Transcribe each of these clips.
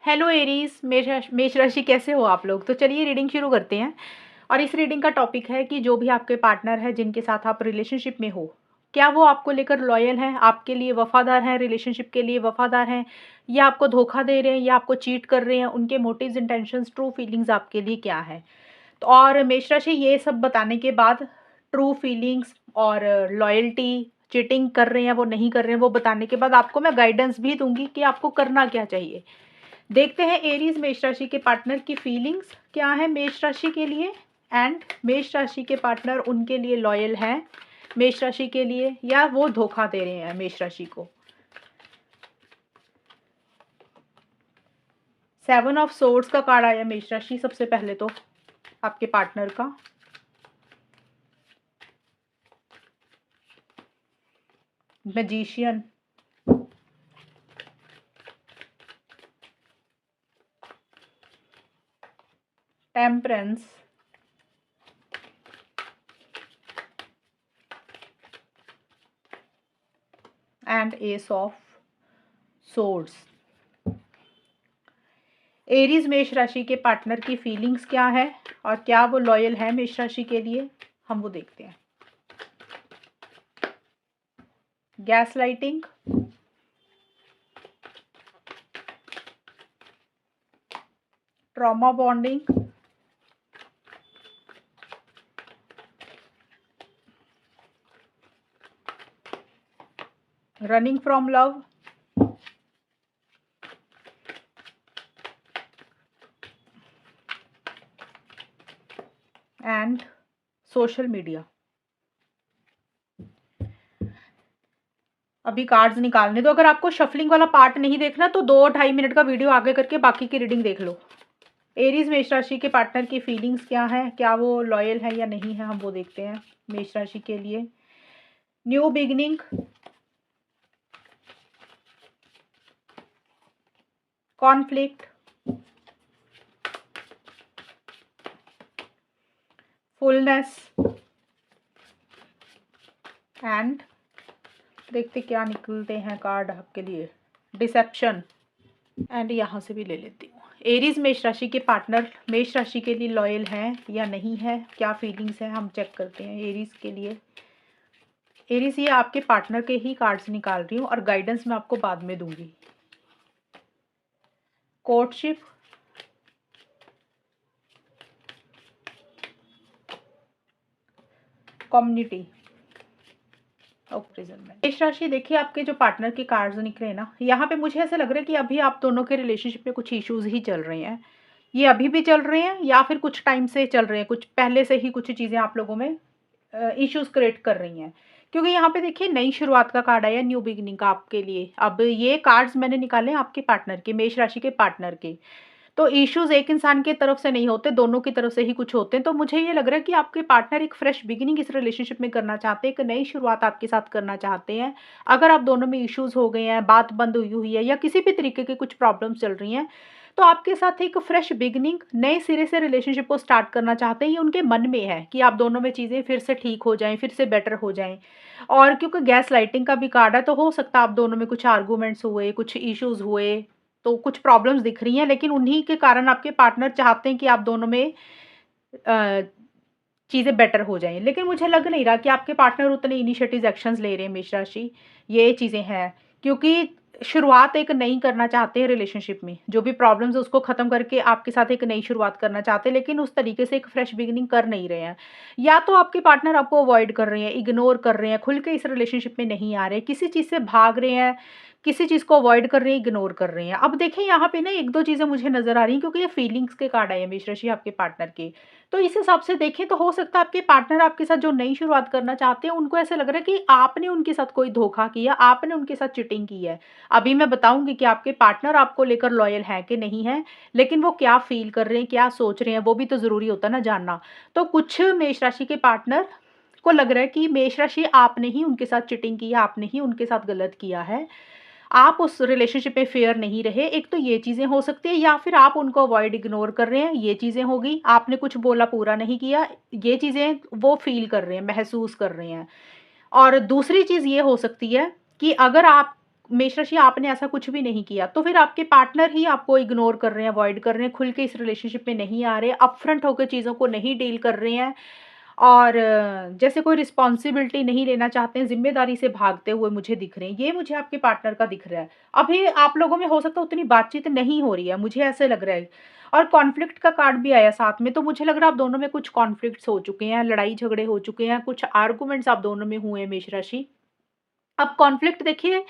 Hello Aries, मेष राशि कैसे हो आप लोग। तो चलिए रीडिंग शुरू करते हैं। और इस रीडिंग का टॉपिक है कि जो भी आपके पार्टनर है जिनके साथ आप रिलेशनशिप में हो, क्या वो आपको लेकर लॉयल हैं, आपके लिए वफादार हैं, रिलेशनशिप के लिए वफादार हैं, या आपको धोखा दे रहे हैं, या आपको चीट कर रहे हैं। उनके मोटिव्स, इंटेंशंस, ट्रू फीलिंग्स आपके लिए क्या है। तो और मेष राशि ये सब बताने के बाद ट्रू फीलिंग्स और लॉयल्टी, चीटिंग कर रहे हैं वो नहीं कर रहे हैं, वो बताने के बाद आपको मैं गाइडेंस भी दूंगी कि आपको करना क्या चाहिए। देखते हैं एरीज मेष राशि के पार्टनर की फीलिंग्स क्या है मेष राशि के लिए, एंड मेष राशि के पार्टनर उनके लिए लॉयल हैं मेष राशि के लिए, या वो धोखा दे रहे हैं मेष राशि को। 7 ऑफ सोर्ड्स का कार्ड आया मेष राशि सबसे पहले तो आपके पार्टनर का। Magician, temperance, and S of swords. Aries मेष राशि के पार्टनर की फीलिंग्स क्या है और क्या वो लॉयल है मेष राशि के लिए, हम वो देखते हैं। Gas lighting, trauma bonding, running from love, and social media. अभी कार्ड्स निकालने दो। अगर आपको शफलिंग वाला पार्ट नहीं देखना तो 2-2.5 मिनट का वीडियो आगे करके बाकी की रीडिंग देख लो। एरीज मेष राशि के पार्टनर की फीलिंग्स क्या है, क्या वो लॉयल है या नहीं है, हम वो देखते हैं मेष राशि के लिए। New beginning, conflict, fullness, and देखते क्या निकलते हैं कार्ड आपके लिए। डिसेप्शन, एंड यहाँ से भी ले लेती हूँ। एरीज मेष राशि के पार्टनर मेष राशि के लिए लॉयल हैं या नहीं है, क्या फीलिंग्स है, हम चेक करते हैं एरीज के लिए। एरीज, ये आपके पार्टनर के ही कार्ड्स निकाल रही हूँ और गाइडेंस मैं आपको बाद में दूंगी। कोर्टशिप, कम्युनिटी, मेष राशि, देखिए आपके जो पार्टनर के कार्ड्स निकले ना, यहाँ पे मुझे ऐसा लग रहा है कि अभी आप दोनों के रिलेशनशिप में कुछ इश्यूज ही चल रहे हैं। ये अभी भी चल रहे हैं या फिर कुछ टाइम से चल रहे हैं, कुछ पहले से ही कुछ चीज़ें आप लोगों में इश्यूज क्रिएट कर रही हैं। क्योंकि यहाँ पे देखिए नई शुरुआत का कार्ड आया, न्यू बिगिनिंग का आपके लिए। अब ये कार्ड्स मैंने निकाले आपके पार्टनर के, मेष राशि के पार्टनर के। तो इश्यूज एक इंसान की तरफ से नहीं होते, दोनों की तरफ से ही कुछ होते हैं। तो मुझे ये लग रहा है कि आपके पार्टनर एक फ्रेश बिगिनिंग इस रिलेशनशिप में करना चाहते हैं, एक नई शुरुआत आपके साथ करना चाहते हैं। अगर आप दोनों में इश्यूज हो गए हैं, बात बंद हुई हुई है, या किसी भी तरीके के कुछ प्रॉब्लम्स चल रही हैं, तो आपके साथ एक फ्रेश बिगिनिंग, नए सिरे से रिलेशनशिप को स्टार्ट करना चाहते हैं। ये उनके मन में है कि आप दोनों में चीज़ें फिर से ठीक हो जाएं, फिर से बेटर हो जाएं। और क्योंकि गैस लाइटिंग का भी कार्ड है, तो हो सकता है आप दोनों में कुछ आर्गूमेंट्स हुए, कुछ इश्यूज हुए, तो कुछ प्रॉब्लम्स दिख रही हैं। लेकिन उन्हीं के कारण आपके पार्टनर चाहते हैं कि आप दोनों में चीज़ें बेटर हो जाएं। लेकिन मुझे लग नहीं रहा कि आपके पार्टनर उतने इनिशिएटिव एक्शंस ले रहे हैं मेष राशि। ये चीज़ें हैं क्योंकि शुरुआत एक नई करना चाहते हैं रिलेशनशिप में, जो भी प्रॉब्लम्स है उसको ख़त्म करके आपके साथ एक नई शुरुआत करना चाहते हैं, लेकिन उस तरीके से एक फ्रेश बिगिनिंग कर नहीं रहे हैं। या तो आपके पार्टनर आपको अवॉइड कर रहे हैं, इग्नोर कर रहे हैं, खुल के इस रिलेशनशिप में नहीं आ रहे, किसी चीज़ से भाग रहे हैं, किसी चीज़ को अवॉइड कर रहे हैं, इग्नोर कर रहे हैं। अब देखिए यहाँ पे ना 1-2 चीज़ें मुझे नज़र आ रही हैं, क्योंकि ये फीलिंग्स के कार्ड आए हैं मेष राशि आपके पार्टनर के। तो इस हिसाब से देखें तो हो सकता है आपके पार्टनर आपके साथ जो नई शुरुआत करना चाहते हैं, उनको ऐसा लग रहा है कि आपने उनके साथ कोई धोखा किया, आपने उनके साथ चीटिंग की है। अभी मैं बताऊंगी कि आपके पार्टनर आपको लेकर लॉयल है कि नहीं है, लेकिन वो क्या फील कर रहे हैं, क्या सोच रहे हैं, वो भी तो ज़रूरी होता है ना जानना। तो कुछ मेष राशि के पार्टनर को लग रहा है कि मेष राशि आपने ही उनके साथ चीटिंग की है, आपने ही उनके साथ गलत किया है, आप उस रिलेशनशिप में फेयर नहीं रहे। एक तो ये चीज़ें हो सकती है, या फिर आप उनको अवॉइड, इग्नोर कर रहे हैं, ये चीज़ें हो गई। आपने कुछ बोला पूरा नहीं किया, ये चीज़ें वो फील कर रहे हैं, महसूस कर रहे हैं। और दूसरी चीज़ ये हो सकती है कि अगर आप मेष राशि आपने ऐसा कुछ भी नहीं किया, तो फिर आपके पार्टनर ही आपको इग्नोर कर रहे हैं, अवॉइड कर रहे हैं, खुल के इस रिलेशनशिप में नहीं आ रहे, अपफ्रंट होकर चीज़ों को नहीं डील कर रहे हैं और जैसे कोई रिस्पॉन्सिबिलिटी नहीं लेना चाहते हैं, ज़िम्मेदारी से भागते हुए मुझे दिख रहे हैं। ये मुझे आपके पार्टनर का दिख रहा है। अभी आप लोगों में हो सकता है उतनी बातचीत नहीं हो रही है, मुझे ऐसे लग रहा है। और कॉन्फ्लिक्ट का कार्ड भी आया साथ में, तो मुझे लग रहा है आप दोनों में कुछ कॉन्फ्लिक्ट्स हो चुके हैं, लड़ाई-झगड़े हो चुके हैं, कुछ आर्गुमेंट्स आप दोनों में हुए हैं मेष राशि। अब कॉन्फ्लिक्ट देखिए,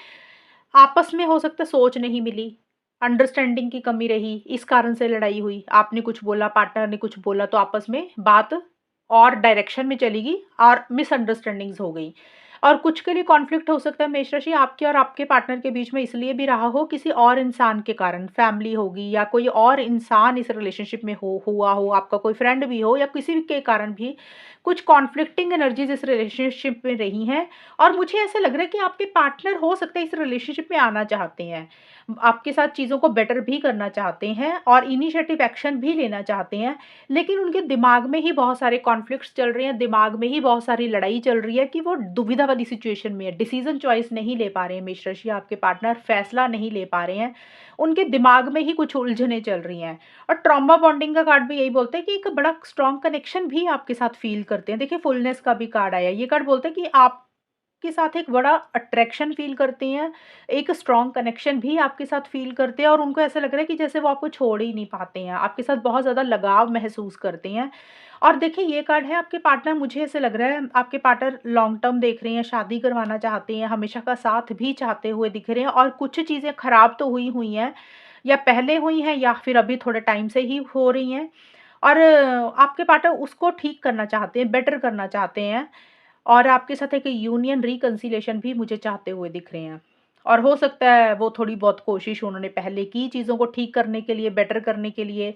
आपस में हो सकता है सोच नहीं मिली, अंडरस्टैंडिंग की कमी रही, इस कारण से लड़ाई हुई। आपने कुछ बोला, पार्टनर ने कुछ बोला, तो आपस में बात और डायरेक्शन में चली गई और मिसअंडरस्टैंडिंग्स हो गई। और कुछ के लिए कॉन्फ्लिक्ट हो सकता है मेष राशि आपके और आपके पार्टनर के बीच में इसलिए भी रहा हो किसी और इंसान के कारण, फैमिली होगी या कोई और इंसान इस रिलेशनशिप में हुआ हो, आपका कोई फ्रेंड भी हो या किसी भी के कारण भी कुछ कॉन्फ्लिक्टिंग एनर्जीज इस रिलेशनशिप में रही हैं। और मुझे ऐसा लग रहा है कि आपके पार्टनर हो सकता है इस रिलेशनशिप में आना चाहते हैं, आपके साथ चीज़ों को बेटर भी करना चाहते हैं और इनिशिएटिव एक्शन भी लेना चाहते हैं, लेकिन उनके दिमाग में ही बहुत सारे कॉन्फ्लिक्ट्स चल रहे हैं, दिमाग में ही बहुत सारी लड़ाई चल रही है कि वो दुविधा वाली सिचुएशन में है, डिसीजन चॉइस नहीं ले पा रहे हैं मेष राशि आपके पार्टनर, फैसला नहीं ले पा रहे हैं, उनके दिमाग में ही कुछ उलझनें चल रही हैं। और ट्रॉमा बॉन्डिंग का कार्ड भी यही बोलता है कि एक बड़ा स्ट्रॉन्ग कनेक्शन भी आपके साथ फील करते हैं। देखिए फुलनेस का भी कार्ड आया, ये कार्ड बोलता है कि आप के साथ एक बड़ा अट्रैक्शन फ़ील करते हैं, एक स्ट्रॉन्ग कनेक्शन भी आपके साथ फ़ील करते हैं और उनको ऐसा लग रहा है कि जैसे वो आपको छोड़ ही नहीं पाते हैं, आपके साथ बहुत ज़्यादा लगाव महसूस करते हैं। और देखिए ये कार्ड है आपके पार्टनर, मुझे ऐसे लग रहा है आपके पार्टनर लॉन्ग टर्म देख रहे हैं, शादी करवाना चाहते हैं, हमेशा का साथ भी चाहते हुए दिख रहे हैं और कुछ चीज़ें खराब तो हुई हुई हैं, या पहले हुई हैं या फिर अभी थोड़े टाइम से ही हो रही हैं। और आपके पार्टनर उसको ठीक करना चाहते हैं, बेटर करना चाहते हैं और आपके साथ एक यूनियन रिकंसिलिएशन भी मुझे चाहते हुए दिख रहे हैं। और हो सकता है वो थोड़ी बहुत कोशिश उन्होंने पहले की चीज़ों को ठीक करने के लिए, बेटर करने के लिए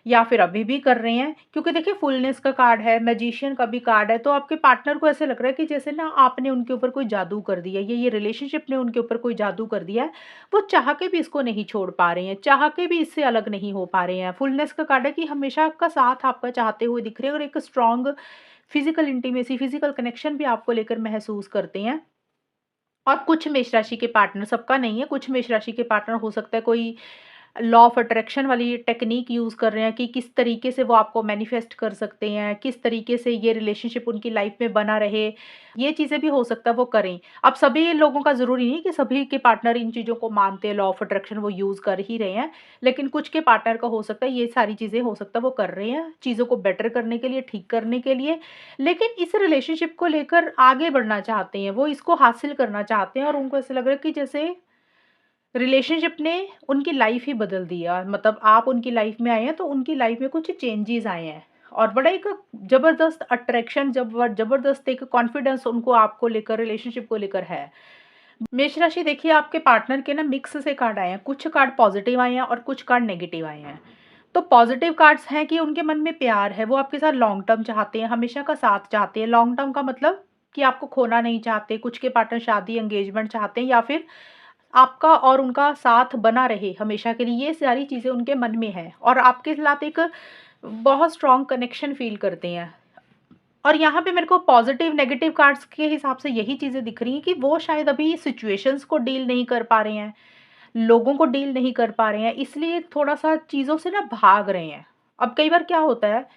या फिर अभी भी कर रहे हैं। क्योंकि देखिए फुलनेस का कार्ड है, मैजिशियन का भी कार्ड है, तो आपके पार्टनर को ऐसे लग रहा है कि जैसे ना आपने उनके ऊपर कोई जादू कर दिया है, ये रिलेशनशिप ने उनके ऊपर कोई जादू कर दिया है। वो चाह के भी इसको नहीं छोड़ पा रहे हैं, चाह के भी इससे अलग नहीं हो पा रहे हैं। फुलनेस का कार्ड है कि हमेशा का साथ आपका चाहते हुए दिख रहे हैं और एक strong physical intimacy, physical connection भी आपको लेकर महसूस करते हैं। और कुछ मेष राशि के पार्टनर, सबका नहीं है, कुछ मेष राशि के पार्टनर हो सकता है कोई लॉ ऑफ अट्रैक्शन वाली टेक्नीक यूज़ कर रहे हैं कि किस तरीके से वो आपको मैनिफेस्ट कर सकते हैं, किस तरीके से ये रिलेशनशिप उनकी लाइफ में बना रहे, ये चीज़ें भी हो सकता है वो करें। अब सभी लोगों का ज़रूरी नहीं कि सभी के पार्टनर इन चीज़ों को मानते हैं, लॉ ऑफ अट्रैक्शन वो यूज़ कर ही रहे हैं, लेकिन कुछ के पार्टनर का हो सकता है ये सारी चीज़ें हो सकता है वो कर रहे हैं, चीज़ों को बेटर करने के लिए, ठीक करने के लिए। लेकिन इस रिलेशनशिप को लेकर आगे बढ़ना चाहते हैं, वो इसको हासिल करना चाहते हैं और उनको ऐसा लग रहा है कि जैसे रिलेशनशिप ने उनकी लाइफ ही बदल दिया, मतलब आप उनकी लाइफ में आए हैं तो उनकी लाइफ में कुछ चेंजेस आए हैं और बड़ा एक ज़बरदस्त अट्रैक्शन, ज़बरदस्त एक कॉन्फिडेंस उनको आपको लेकर, रिलेशनशिप को लेकर है। मेष राशि देखिए आपके पार्टनर के ना मिक्स से कार्ड आए हैं, कुछ कार्ड पॉजिटिव आए हैं और कुछ कार्ड नेगेटिव आए हैं। तो पॉजिटिव कार्ड्स हैं कि उनके मन में प्यार है, वो आपके साथ लॉन्ग टर्म चाहते हैं, हमेशा का साथ चाहते हैं। लॉन्ग टर्म का मतलब कि आपको खोना नहीं चाहते, कुछ के पार्टनर शादी, एंगेजमेंट चाहते हैं या फिर आपका और उनका साथ बना रहे हमेशा के लिए, ये सारी चीज़ें उनके मन में है और आपके साथ एक बहुत स्ट्रॉन्ग कनेक्शन फ़ील करते हैं। और यहाँ पे मेरे को पॉज़िटिव, नेगेटिव कार्ड्स के हिसाब से यही चीज़ें दिख रही हैं कि वो शायद अभी सिचुएशंस को डील नहीं कर पा रहे हैं, लोगों को डील नहीं कर पा रहे हैं, इसलिए थोड़ा-सा चीज़ों से ना भाग रहे हैं। अब कई बार क्या होता है,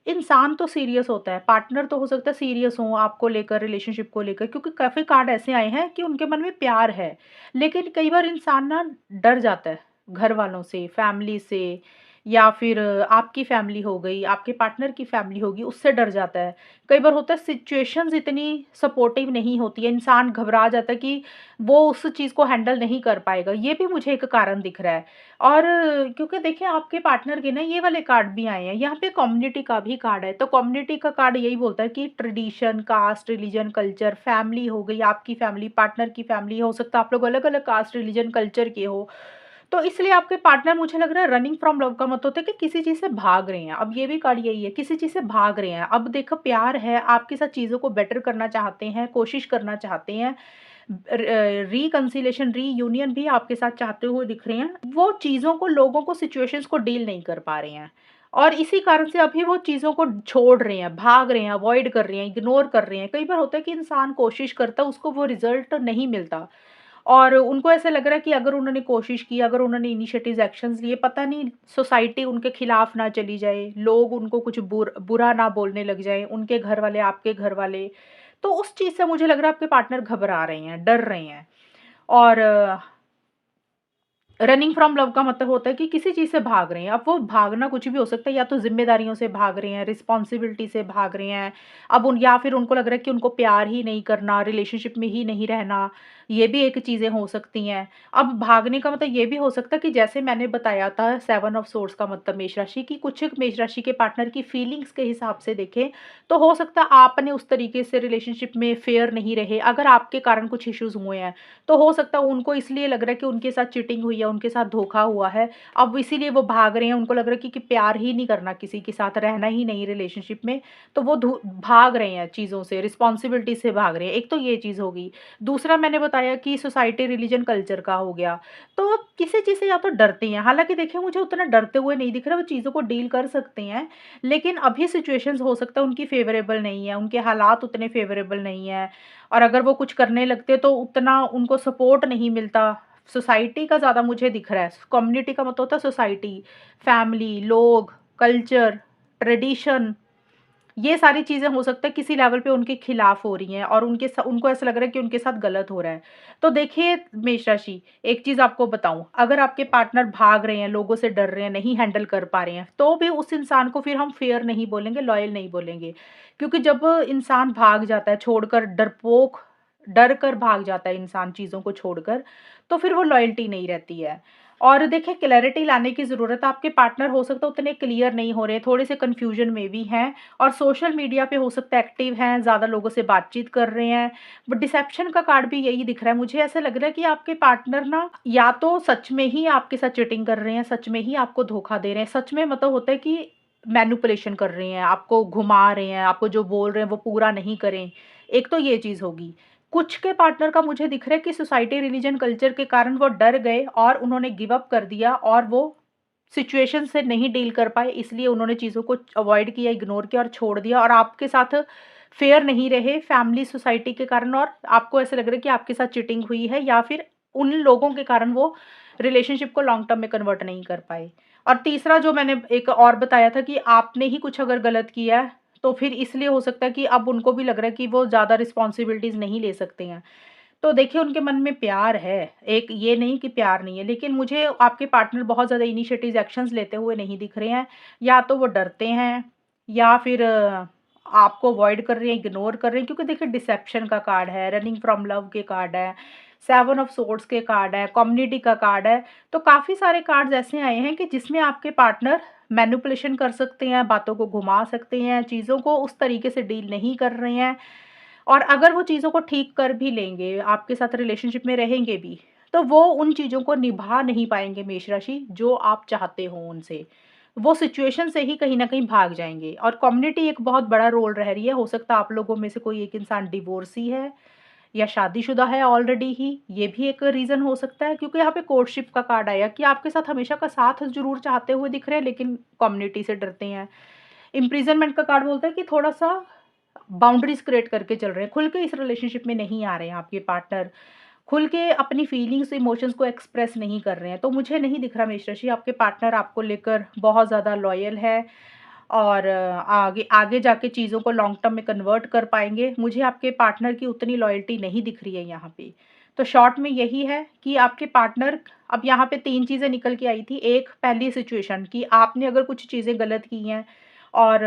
इंसान तो सीरियस होता है, पार्टनर तो हो सकता है सीरियस हो आपको लेकर, रिलेशनशिप को लेकर, क्योंकि काफ़ी कार्ड ऐसे आए हैं कि उनके मन में प्यार है। लेकिन कई बार इंसान ना डर जाता है, घर वालों से, फैमिली से या फिर आपकी फैमिली हो गई, आपके पार्टनर की फैमिली होगी, उससे डर जाता है। कई बार होता है सिचुएशंस इतनी सपोर्टिव नहीं होती है, इंसान घबरा जाता है कि वो उस चीज़ को हैंडल नहीं कर पाएगा, ये भी मुझे एक कारण दिख रहा है। और क्योंकि देखिए आपके पार्टनर के ना ये वाले कार्ड भी आए हैं, यहाँ पे कम्युनिटी का भी कार्ड है, तो कम्युनिटी का कार्ड यही बोलता है कि tradition, caste, religion, culture, family हो गई, आपकी फैमिली, पार्टनर की फैमिली, हो सकता है आप लोग अलग-अलग कास्ट, रिलीजन, कल्चर के हो। तो इसलिए आपके पार्टनर, मुझे लग रहा है रनिंग फ्रॉम लव का मतलब होता है कि किसी चीज़ से भाग रहे हैं। अब ये भी कार्ड यही है, किसी चीज़ से भाग रहे हैं। अब देखो प्यार है, आपके साथ चीज़ों को बेटर करना चाहते हैं, कोशिश करना चाहते हैं। रिकंसिलिएशन, रीयूनियन भी आपके साथ चाहते हुए दिख रहे हैं। वो चीज़ों को, लोगों को, सिचुएशंस को डील नहीं कर पा रहे हैं और इसी कारण से अभी वो चीज़ों को छोड़ रहे हैं, भाग रहे हैं, अवॉइड कर रहे हैं, इग्नोर कर रहे हैं। कई बार होता है कि इंसान कोशिश करता है, उसको वो रिज़ल्ट नहीं मिलता और उनको ऐसा लग रहा है कि अगर उन्होंने कोशिश की, अगर उन्होंने इनिशिएटिव्स एक्शंस लिए, पता नहीं सोसाइटी उनके खिलाफ ना चली जाए, लोग उनको कुछ बुरा ना बोलने लग जाएँ, उनके घर वाले, आपके घर वाले। तो उस चीज़ से मुझे लग रहा है आपके पार्टनर घबरा रहे हैं, डर रहे हैं। और रनिंग फ्रॉम लव का मतलब होता है कि किसी चीज़ से भाग रहे हैं। अब वो भागना कुछ भी हो सकता है, या तो ज़िम्मेदारियों से भाग रहे हैं, रिस्पॉन्सिबिलिटी से भाग रहे हैं। अब उन या फिर उनको लग रहा है कि उनको प्यार ही नहीं करना, रिलेशनशिप में ही नहीं रहना, ये भी एक चीज़ें हो सकती हैं। अब भागने का मतलब ये भी हो सकता है कि जैसे मैंने बताया था 7 ऑफ सोर्ड्स का मतलब मेष राशि की, कुछ मेष राशि के पार्टनर की फीलिंग्स के हिसाब से देखें, तो हो सकता है आपने उस तरीके से रिलेशनशिप में फेयर नहीं रहे, अगर आपके कारण कुछ इश्यूज़ हुए हैं। तो हो सकता है उनको इसलिए लग रहा है कि उनके साथ चीटिंग हुई है, उनके साथ धोखा हुआ है। अब इसीलिए वो भाग रहे हैं, उनको लग रहा है कि प्यार ही नहीं करना किसी के साथ, रहना ही नहीं रिलेशनशिप में, तो वो भाग रहे हैं चीज़ों से, रिस्पॉन्सिबिलिटी से भाग रहे हैं। एक तो ये चीज़ होगी। दूसरा मैंने बताया कि सोसाइटी, रिलीजन, कल्चर का हो गया। तो किसी चीज़ से या तो डरते हैं, हालाँकि देखिए मुझे उतना डरते हुए नहीं दिख रहा, वो चीज़ों को डील कर सकते हैं, लेकिन अभी सिचुएशंस हो सकता है उनकी फ़ेवरेबल नहीं है, उनके हालात उतने फ़ेवरेबल नहीं है। और अगर वो कुछ करने लगते तो उतना उनको सपोर्ट नहीं मिलता। सोसाइटी का ज़्यादा मुझे दिख रहा है। कम्युनिटी का मतलब होता है सोसाइटी, फैमिली, लोग, कल्चर, ट्रेडिशन, ये सारी चीज़ें हो सकता है किसी लेवल पे उनके खिलाफ हो रही हैं और उनको ऐसा लग रहा है कि उनके साथ गलत हो रहा है। तो देखिए मेष राशि, एक चीज़ आपको बताऊँ, अगर आपके पार्टनर भाग रहे हैं, लोगों से डर रहे हैं, नहीं हैंडल कर पा रहे हैं, तो भी उस इंसान को फिर हम फेयर नहीं बोलेंगे, लॉयल नहीं बोलेंगे। क्योंकि जब इंसान भाग जाता है छोड़कर, डर कर भाग जाता है इंसान चीज़ों को छोड़कर, तो फिर वो लॉयल्टी नहीं रहती है। और देखिए क्लैरिटी लाने की ज़रूरत है, आपके पार्टनर हो सकता है उतने क्लियर नहीं हो रहे, थोड़े से कन्फ्यूजन में भी हैं और सोशल मीडिया पे हो सकता है एक्टिव हैं, ज़्यादा लोगों से बातचीत कर रहे हैं। बट डिसेप्शन का कार्ड भी यही दिख रहा है, मुझे ऐसा लग रहा है कि आपके पार्टनर ना या तो सच में ही आपके साथ चीटिंग कर रहे हैं, सच में ही आपको धोखा दे रहे हैं, सच में मतलब होता है कि मैनिपुलेशन कर रहे हैं, आपको घुमा रहे हैं, आपको जो बोल रहे हैं वो पूरा नहीं करें। एक तो ये चीज़ होगी। कुछ के पार्टनर का मुझे दिख रहा है कि सोसाइटी, रिलीजन, कल्चर के कारण वो डर गए और उन्होंने गिव अप कर दिया और वो सिचुएशन से नहीं डील कर पाए, इसलिए उन्होंने चीज़ों को अवॉइड किया, इग्नोर किया और छोड़ दिया और आपके साथ फेयर नहीं रहे फैमिली, सोसाइटी के कारण, और आपको ऐसा लग रहा है कि आपके साथ चीटिंग हुई है या फिर उन लोगों के कारण वो रिलेशनशिप को लॉन्ग टर्म में कन्वर्ट नहीं कर पाए। और तीसरा जो मैंने एक और बताया था कि आपने ही कुछ अगर गलत किया है, तो फिर इसलिए हो सकता है कि अब उनको भी लग रहा है कि वो ज़्यादा रिस्पॉन्सिबिलिटीज़ नहीं ले सकते हैं। तो देखिए उनके मन में प्यार है, एक ये नहीं कि प्यार नहीं है, लेकिन मुझे आपके पार्टनर बहुत ज़्यादा इनिशिएटिव एक्शंस लेते हुए नहीं दिख रहे हैं। या तो वो डरते हैं या फिर आपको अवॉइड कर रहे हैं, इग्नोर कर रहे हैं, क्योंकि देखिए डिसेप्शन का कार्ड है, रनिंग फ्रॉम लव के कार्ड है, 7 ऑफ सोर्ड्स के कार्ड है, कम्युनिटी का कार्ड है। तो काफ़ी सारे कार्ड्स ऐसे आए हैं कि जिसमें आपके पार्टनर मैनिपुलेशन कर सकते हैं, बातों को घुमा सकते हैं, चीज़ों को उस तरीके से डील नहीं कर रहे हैं। और अगर वो चीज़ों को ठीक कर भी लेंगे, आपके साथ रिलेशनशिप में रहेंगे भी, तो वो उन चीज़ों को निभा नहीं पाएँगे मेष राशि, जो आप चाहते हो उनसे। वो सिचुएशन से ही कहीं न कहीं भाग जाएँगे और कम्युनिटी एक बहुत बड़ा रोल रह रही है। हो सकता है आप लोगों में से कोई एक इंसान डिवोर्सी है या शादीशुदा है ऑलरेडी ही, ये भी एक रीज़न हो सकता है, क्योंकि यहाँ पे कोर्टशिप का कार्ड आया कि आपके साथ हमेशा का साथ ज़रूर चाहते हुए दिख रहे हैं, लेकिन कम्युनिटी से डरते हैं। इम्प्रिज़नमेंट का कार्ड बोलता है कि थोड़ा-सा बाउंड्रीज़ क्रिएट करके चल रहे हैं, खुल के इस रिलेशनशिप में नहीं आ रहे हैं आपके पार्टनर, खुल के अपनी फीलिंग्स, इमोशंस को एक्सप्रेस नहीं कर रहे हैं। तो मुझे नहीं दिख रहा मेष राशि आपके पार्टनर आपको लेकर बहुत ज़्यादा लॉयल है और आगे आगे जाके चीज़ों को लॉन्ग टर्म में कन्वर्ट कर पाएँगे। मुझे आपके पार्टनर की उतनी लॉयल्टी नहीं दिख रही है यहाँ पे। तो शॉर्ट में यही है कि आपके पार्टनर, अब यहाँ पे 3 चीज़ें निकल के आई थी। एक, पहली सिचुएशन कि आपने अगर कुछ चीज़ें गलत की हैं और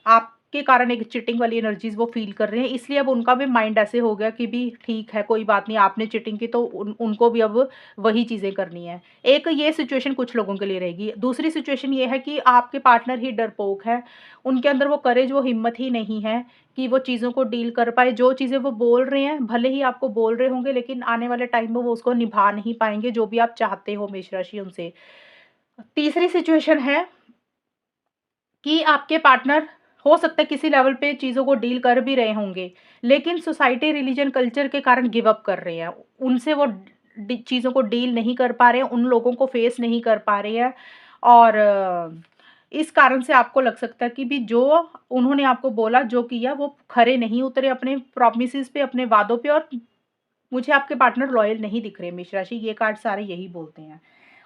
आपके कारण एक चीटिंग वाली एनर्जीज़ वो फ़ील कर रहे हैं, इसलिए अब उनका भी माइंड ऐसे हो गया कि भी ठीक है, कोई बात नहीं, आपने चीटिंग की तो उनको भी अब वही चीज़ें करनी है। एक ये सिचुएशन कुछ लोगों के लिए रहेगी। दूसरी सिचुएशन ये है कि आपके पार्टनर ही डरपोक है, उनके अंदर वो करेज, वो हिम्मत ही नहीं है कि वो चीज़ों को डील कर पाएँ। जो चीज़ें वो बोल रहे हैं, भले ही आपको बोल रहे होंगे, लेकिन आने वाले टाइम में वो उसको निभा नहीं पाएँगे, जो भी आप चाहते हो मेष राशि उनसे। तीसरी सिचुएशन है कि आपके पार्टनर हो सकता है किसी लेवल पे चीज़ों को डील कर भी रहे होंगे, लेकिन सोसाइटी, रिलीजन, कल्चर के कारण गिव अप कर रहे हैं। उनसे वो चीज़ों को डील नहीं कर पा रहे हैं, उन लोगों को फेस नहीं कर पा रहे हैं और इस कारण से आपको लग सकता है कि भी जो उन्होंने आपको बोला, जो किया, वो खरे नहीं उतरे अपने प्रॉमिसेस पे, अपने वादों पे, और मुझे आपके पार्टनर लॉयल नहीं दिख रहे मेष राशि, ये कार्ड सारे यही बोलते हैं।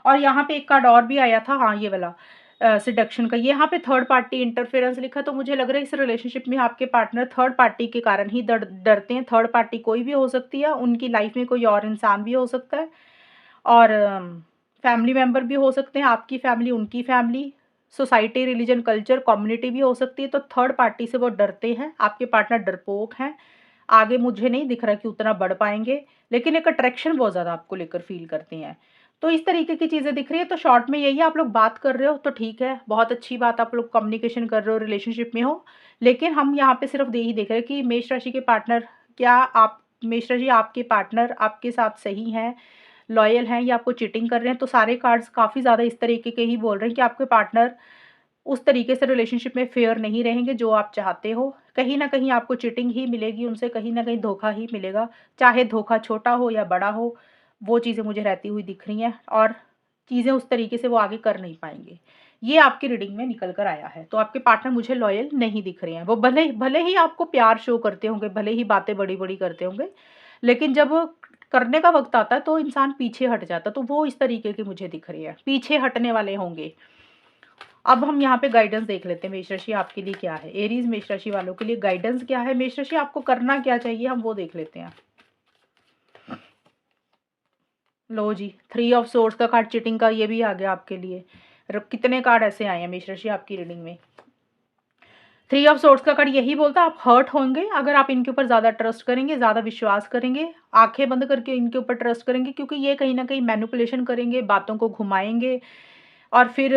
और यहाँ पे एक कार्ड और भी आया था, हाँ ये वाला सेडक्शन का, यहाँ पे थर्ड पार्टी इंटरफेरेंस लिखा, तो मुझे लग रहा है इस रिलेशनशिप में आपके पार्टनर थर्ड पार्टी के कारण ही डरते हैं। थर्ड पार्टी कोई भी हो सकती है, उनकी लाइफ में कोई और इंसान भी हो सकता है, और फैमिली मेंबर भी हो सकते हैं, आपकी फैमिली, उनकी family, society, religion, culture, community भी हो सकती है। तो थर्ड पार्टी से वो डरते हैं, आपके पार्टनर डरपोक हैं। आगे मुझे नहीं दिख रहा कि उतना बढ़ पाएंगे, लेकिन एक अट्रैक्शन बहुत ज़्यादा आपको लेकर फील करते हैं। तो इस तरीके की चीज़ें दिख रही है। तो शॉर्ट में यही है, आप लोग बात कर रहे हो तो ठीक है, बहुत अच्छी बात, आप लोग कम्युनिकेशन कर रहे हो, रिलेशनशिप में हो। लेकिन हम यहाँ पे सिर्फ यही देख रहे हैं कि मेष राशि के पार्टनर, क्या आप मेष राशि, आपके पार्टनर आपके साथ सही हैं, लॉयल हैं, या आपको चीटिंग कर रहे हैं। तो सारे कार्ड्स काफ़ी ज़्यादा इस तरीके के ही बोल रहे हैं कि आपके पार्टनर उस तरीके से रिलेशनशिप में फेयर नहीं रहेंगे जो आप चाहते हो। कहीं न कहीं आपको चीटिंग ही मिलेगी उनसे, कहीं न कहीं धोखा ही मिलेगा। चाहे धोखा छोटा हो या बड़ा हो, वो चीज़ें मुझे रहती हुई दिख रही हैं, और चीज़ें उस तरीके से वो आगे कर नहीं पाएँगे। ये आपकी रीडिंग में निकल कर आया है। तो आपके पार्टनर मुझे लॉयल नहीं दिख रहे हैं। वो भले भले ही आपको प्यार शो करते होंगे, भले ही बातें बड़ी-बड़ी करते होंगे, लेकिन जब करने का वक़्त आता है तो इंसान पीछे हट जाता है। तो वो इस तरीके के मुझे दिख रही है, पीछे हटने वाले होंगे। अब हम यहाँ पे गाइडेंस देख लेते हैं, मेष राशि आपके लिए क्या है। एरीज मेष राशि वालों के लिए गाइडेंस क्या है, मेष राशि आपको करना क्या चाहिए, हम वो देख लेते हैं। लो जी, 3 ऑफ सोर्ड्स का कार्ड चीटिंग का ये भी आ गया आपके लिए। कितने कार्ड ऐसे आए हैं मेष राशि आपकी रीडिंग में। 3 ऑफ सोर्ड्स का कार्ड यही बोलता है आप हर्ट होंगे अगर आप इनके ऊपर ज़्यादा ट्रस्ट करेंगे, ज़्यादा विश्वास करेंगे, आंखें बंद करके इनके ऊपर ट्रस्ट करेंगे, क्योंकि ये कहीं ना कहीं मैनिपुलेशन करेंगे, बातों को घुमाएंगे, और फिर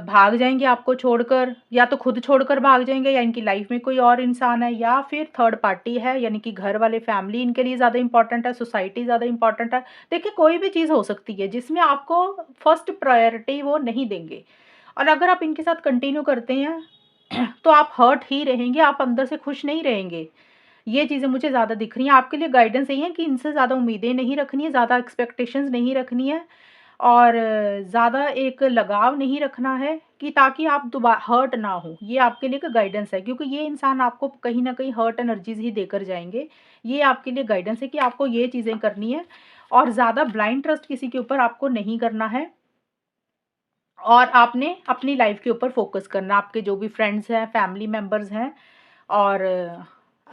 भाग जाएँगे आपको छोड़कर, या तो खुद छोड़कर भाग जाएँगे, या इनकी लाइफ़ में कोई और इंसान है, या फिर थर्ड पार्टी है, यानी कि घर वाले, फैमिली इनके लिए ज़्यादा इम्पोर्टेंट है, सोसाइटी ज़्यादा इम्पोर्टेंट है। देखिए, कोई भी चीज़ हो सकती है जिसमें आपको फर्स्ट प्रायोरिटी वो नहीं देंगे, और अगर आप इनके साथ कंटिन्यू करते हैं तो आप हर्ट ही रहेंगे, आप अंदर से खुश नहीं रहेंगे। ये चीज़ें मुझे ज़्यादा दिख रही हैं। आपके लिए गाइडेंस यही है कि इनसे ज़्यादा उम्मीदें नहीं रखनी है, ज़्यादा एक्सपेक्टेशंस नहीं रखनी है, और ज़्यादा एक लगाव नहीं रखना है, कि ताकि आप हर्ट ना हो। ये आपके लिए एक गाइडेंस है, क्योंकि ये इंसान आपको कहीं न कहीं हर्ट एनर्जीज़ ही देकर जाएँगे। ये आपके लिए गाइडेंस है कि आपको ये चीज़ें करनी है, और ज़्यादा ब्लाइंड ट्रस्ट किसी के ऊपर आपको नहीं करना है, और आपने अपनी लाइफ़ के ऊपर फ़ोकस करना। आपके जो भी फ्रेंड्स हैं, फैमिली मेंबर्स हैं, और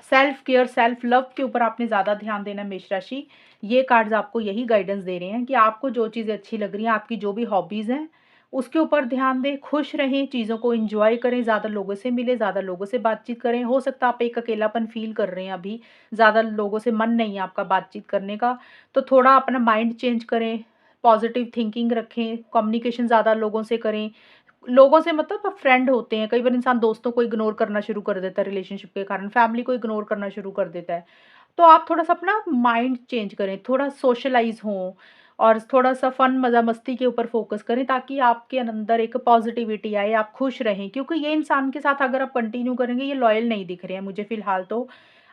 सेल्फ केयर, सेल्फ लव के ऊपर आपने ज़्यादा ध्यान देना है मेष राशि। ये कार्ड्स आपको यही गाइडेंस दे रहे हैं कि आपको जो चीज़ें अच्छी लग रही हैं, आपकी जो भी हॉबीज़ हैं, उसके ऊपर ध्यान दें, खुश रहें, चीज़ों को एन्जॉय करें, ज़्यादा लोगों से मिलें, ज़्यादा लोगों से बातचीत करें। हो सकता है आप एक अकेलापन फ़ील कर रहे हैं अभी, ज़्यादा लोगों से मन नहीं है आपका बातचीत करने का, तो थोड़ा अपना माइंड चेंज करें, पॉज़िटिव थिंकिंग रखें, कम्युनिकेशन ज़्यादा लोगों से करें। लोगों से मतलब फ्रेंड होते हैं, कई बार इंसान दोस्तों को इग्नोर करना शुरू कर देता है रिलेशनशिप के कारण, फैमिली को इग्नोर करना शुरू कर देता है। तो आप थोड़ा-सा अपना माइंड चेंज करें, थोड़ा सोशलाइज़ हों, और थोड़ा-सा फन, मज़ा-मस्ती के ऊपर फ़ोकस करें, ताकि आपके अंदर एक पॉज़िटिविटी आए, आप खुश रहें। क्योंकि ये इंसान के साथ अगर आप कंटिन्यू करेंगे, ये लॉयल नहीं दिख रहे हैं मुझे फ़िलहाल तो।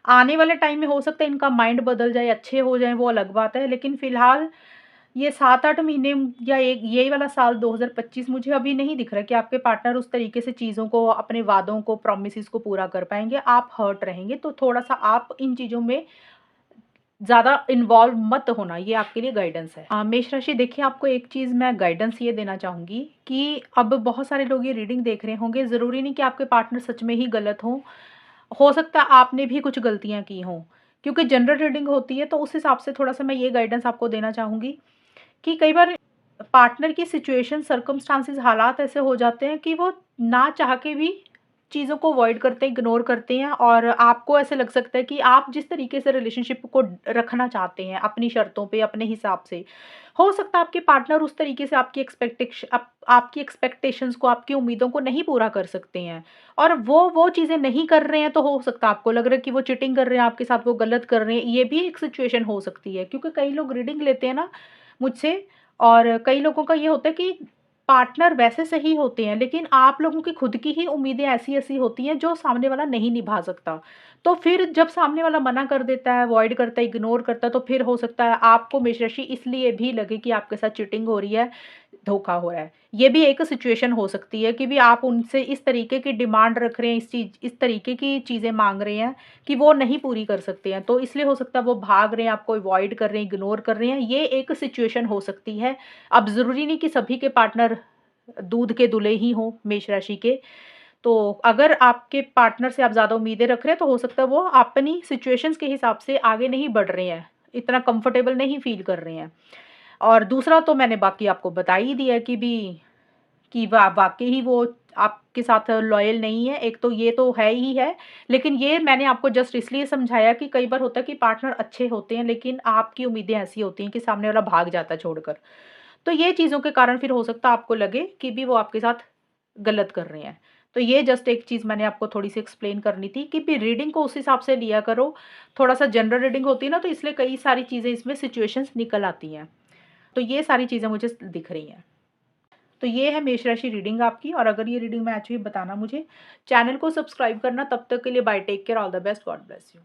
आने वाले टाइम में हो सकता है इनका माइंड बदल जाए, अच्छे हो जाएँ, वो अलग बात है। लेकिन फ़िलहाल ये 7-8 महीने, या एक ये वाला साल 2025 मुझे अभी नहीं दिख रहा कि आपके पार्टनर उस तरीके से चीज़ों को, अपने वादों को, प्रॉमिसेस को पूरा कर पाएँगे। आप हर्ट रहेंगे, तो थोड़ा-सा आप इन चीज़ों में ज़्यादा इन्वॉल्व मत होना, ये आपके लिए गाइडेंस है। मेष राशि, देखिए, आपको एक चीज़ मैं गाइडेंस ये देना चाहूँगी कि अब बहुत सारे लोग ये रीडिंग देख रहे होंगे, ज़रूरी नहीं कि आपके पार्टनर सच में ही गलत हों। हो सकता है आपने भी कुछ गलतियाँ की हों, क्योंकि जनरल रीडिंग होती है, तो उस हिसाब से थोड़ा-सा मैं ये गाइडेंस आपको देना चाहूँगी कि कई बार पार्टनर की सिचुएशन, सर्कमस्टांसेस, हालात ऐसे हो जाते हैं कि वो ना चाह के भी चीज़ों को अवॉइड करते हैं, इग्नोर करते हैं, और आपको ऐसे लग सकता है कि आप जिस तरीके से रिलेशनशिप को रखना चाहते हैं, अपनी शर्तों पे, अपने हिसाब से, हो सकता है आपके पार्टनर उस तरीके से आपकी एक्सपेक्टेशंस को, आपकी उम्मीदों को नहीं पूरा कर सकते हैं, और वो चीज़ें नहीं कर रहे हैं, तो हो सकता है आपको लग रहा है कि वो चीटिंग कर रहे हैं आपके साथ, वो गलत कर रहे हैं। ये भी एक सिचुएशन हो सकती है, क्योंकि कई लोग रीडिंग लेते हैं ना मुझसे, और कई लोगों का ये होता है कि पार्टनर वैसे सही होते हैं, लेकिन आप लोगों की खुद की ही उम्मीदें ऐसी-ऐसी होती हैं जो सामने वाला नहीं निभा सकता। तो फिर जब सामने वाला मना कर देता है, अवॉइड करता है, इग्नोर करता है, तो फिर हो सकता है आपको मेष राशि इसलिए भी लगे कि आपके साथ चीटिंग हो रही है। धोखा हो रहा है। ये भी एक सिचुएशन हो सकती है कि भी आप उनसे इस तरीके की डिमांड रख रहे हैं, इस तरीके की चीज़ें माँग रहे हैं कि वो नहीं पूरी कर सकते हैं। तो इसलिए हो सकता है वो भाग रहे हैं, आपको अवॉइड कर रहे हैं, इग्नोर कर रहे हैं, ये एक सिचुएशन हो सकती है। अब ज़रूरी नहीं कि सभी के पार्टनर दूध के दूल्हे ही हों मेष राशि के। तो अगर आपके पार्टनर से आप ज़्यादा उम्मीदें रख रहे हैं, तो हो सकता है वो अपनी सिचुएशंस के हिसाब से आगे नहीं बढ़ रहे हैं, इतना कंफर्टेबल नहीं फ़ील कर रहे हैं। और दूसरा तो मैंने बाकी आपको बता ही दिया कि वाक़ई ही वो आपके साथ लॉयल नहीं है, एक तो ये तो है ही है, लेकिन ये मैंने आपको जस्ट इसलिए समझाया कि कई बार होता है कि पार्टनर अच्छे होते हैं, लेकिन आपकी उम्मीदें ऐसी होती हैं कि सामने वाला भाग जाता है छोड़कर। तो ये चीज़ों के कारण फिर हो सकता है आपको लगे कि भी वो आपके साथ गलत कर रहे हैं। तो ये जस्ट एक चीज़ मैंने आपको थोड़ी-सी एक्सप्लेन करनी थी कि भी रीडिंग को उस हिसाब से लिया करो, थोड़ा-सा जनरल रीडिंग होती है ना, तो इसलिए कई सारी चीज़ें इसमें सिचुएशंस निकल आती हैं। तो ये सारी चीज़ें मुझे दिख रही हैं। तो ये है मेष राशि रीडिंग आपकी, और अगर ये रीडिंग मैच हुई बताना मुझे। चैनल को सब्सक्राइब करना, तब तक के लिए bye, take care, all the best, God bless you.